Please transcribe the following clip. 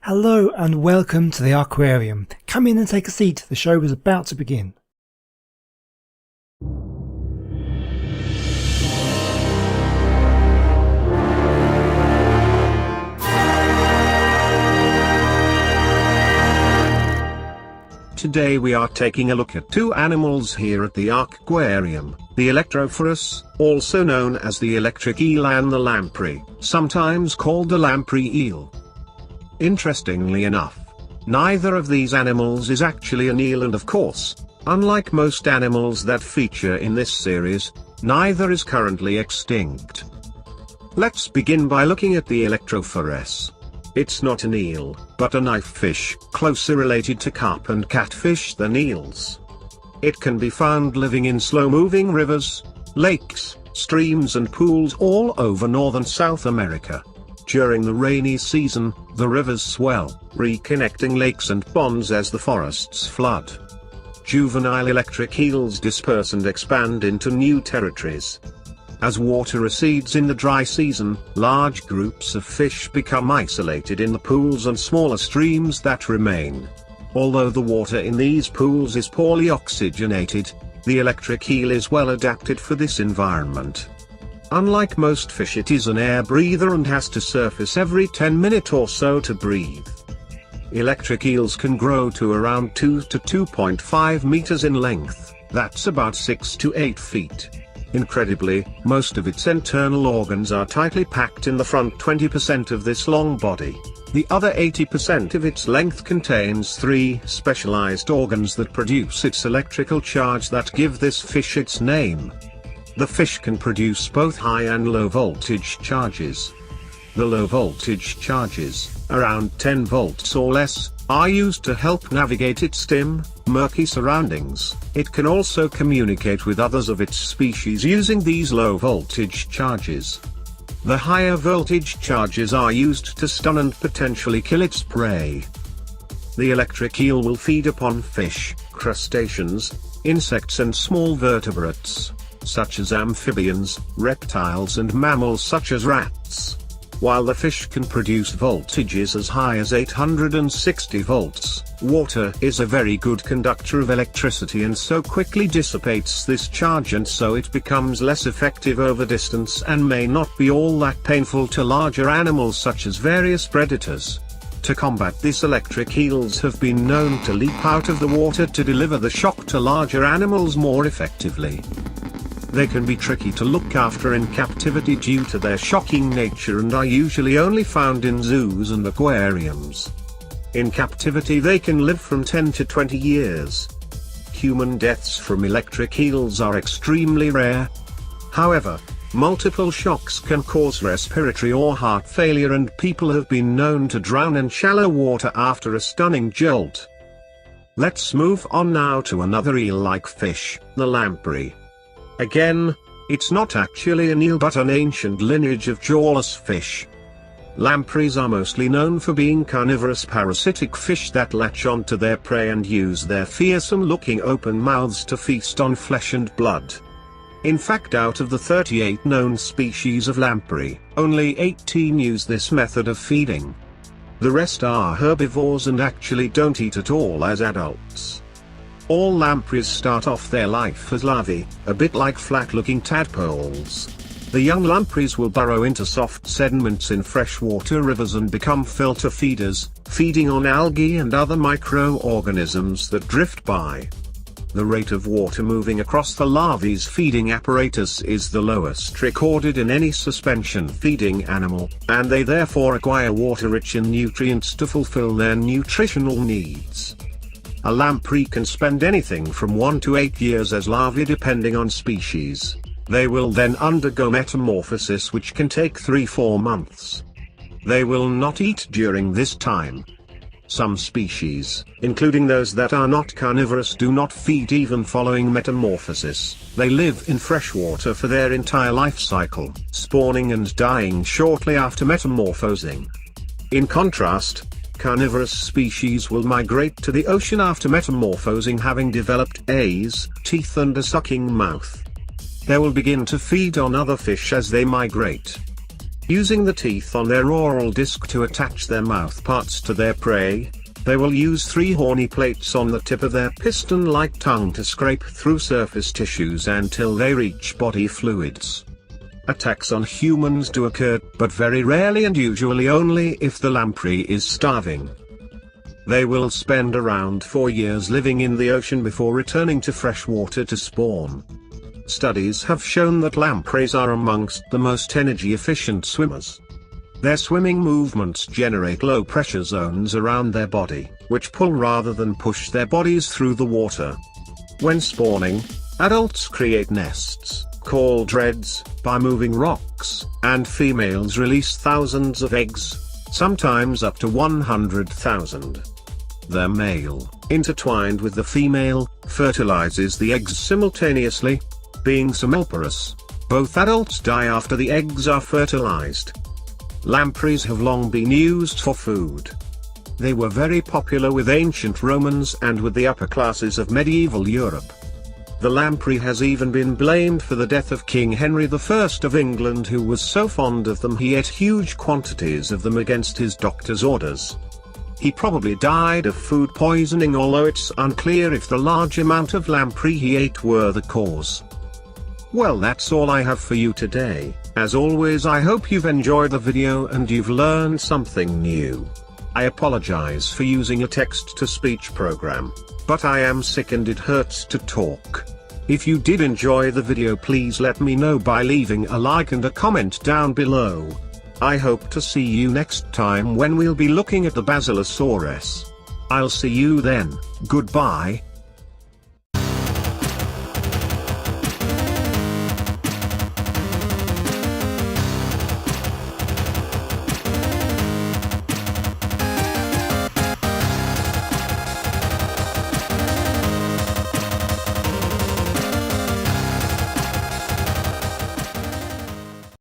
Hello and welcome to the Arkquarium. Come in and take a seat, the show is about to begin. Today we are taking a look at two animals here at the Arkquarium, the Electrophorus, also known as the Electric Eel, and the Lamprey, sometimes called the Lamprey Eel. Interestingly enough, neither of these animals is actually an eel, and of course, unlike most animals that feature in this series, neither is currently extinct. Let's begin by looking at the Electrophorus. It's not an eel, but a knife fish, closer related to carp and catfish than eels. It can be found living in slow-moving rivers, lakes, streams and pools all over North and South America. During the rainy season, the rivers swell, reconnecting lakes and ponds as the forests flood. Juvenile electric eels disperse and expand into new territories. As water recedes in the dry season, large groups of fish become isolated in the pools and smaller streams that remain. Although the water in these pools is poorly oxygenated, the electric eel is well adapted for this environment. Unlike most fish, it is an air breather and has to surface every 10 minutes or so to breathe. Electric eels can grow to around 2 to 2.5 meters in length, that's about 6 to 8 feet. Incredibly, most of its internal organs are tightly packed in the front 20% of this long body. The other 80% of its length contains 3 specialized organs that produce its electrical charge that give this fish its name. The fish can produce both high and low voltage charges. The low voltage charges, around 10 volts or less, are used to help navigate its dim, murky surroundings. It can also communicate with others of its species using these low voltage charges. The higher voltage charges are used to stun and potentially kill its prey. The electric eel will feed upon fish, crustaceans, insects and small vertebrates, such as amphibians, reptiles and mammals such as rats. While the fish can produce voltages as high as 860 volts, water is a very good conductor of electricity and so quickly dissipates this charge, and so it becomes less effective over distance and may not be all that painful to larger animals such as various predators. To combat this, electric eels have been known to leap out of the water to deliver the shock to larger animals more effectively. They can be tricky to look after in captivity due to their shocking nature and are usually only found in zoos and aquariums. In captivity they can live from 10 to 20 years. Human deaths from electric eels are extremely rare. However, multiple shocks can cause respiratory or heart failure, and people have been known to drown in shallow water after a stunning jolt. Let's move on now to another eel-like fish, the lamprey. Again, it's not actually an eel but an ancient lineage of jawless fish. Lampreys are mostly known for being carnivorous parasitic fish that latch onto their prey and use their fearsome-looking open mouths to feast on flesh and blood. In fact, out of the 38 known species of lamprey, only 18 use this method of feeding. The rest are herbivores and actually don't eat at all as adults. All lampreys start off their life as larvae, a bit like flat-looking tadpoles. The young lampreys will burrow into soft sediments in freshwater rivers and become filter feeders, feeding on algae and other microorganisms that drift by. The rate of water moving across the larvae's feeding apparatus is the lowest recorded in any suspension feeding animal, and they therefore acquire water rich in nutrients to fulfill their nutritional needs. A lamprey can spend anything from 1 to 8 years as larvae depending on species. They will then undergo metamorphosis, which can take 3-4 months. They will not eat during this time. Some species, including those that are not carnivorous, do not feed even following metamorphosis. They live in freshwater for their entire life cycle, spawning and dying shortly after metamorphosing. In contrast, carnivorous species will migrate to the ocean after metamorphosing, having developed teeth and a sucking mouth. They will begin to feed on other fish as they migrate. Using the teeth on their oral disc to attach their mouth parts to their prey, they will use 3 horny plates on the tip of their piston-like tongue to scrape through surface tissues until they reach body fluids. Attacks on humans do occur, but very rarely and usually only if the lamprey is starving. They will spend around 4 years living in the ocean before returning to fresh water to spawn. Studies have shown that lampreys are amongst the most energy-efficient swimmers. Their swimming movements generate low-pressure zones around their body, which pull rather than push their bodies through the water. When spawning, adults create nests, called redds, by moving rocks, and females release thousands of eggs, sometimes up to 100,000. The male, intertwined with the female, fertilizes the eggs simultaneously. Being simulporous, both adults die after the eggs are fertilized. Lampreys have long been used for food. They were very popular with ancient Romans and with the upper classes of medieval Europe. The lamprey has even been blamed for the death of King Henry I of England, who was so fond of them he ate huge quantities of them against his doctor's orders. He probably died of food poisoning, although it's unclear if the large amount of lamprey he ate were the cause. Well, that's all I have for you today. As always, I hope you've enjoyed the video and you've learned something new. I apologize for using a text-to-speech program, but I am sick and it hurts to talk. If you did enjoy the video, please let me know by leaving a like and a comment down below. I hope to see you next time when we'll be looking at the Basilosaurus. I'll see you then. Goodbye.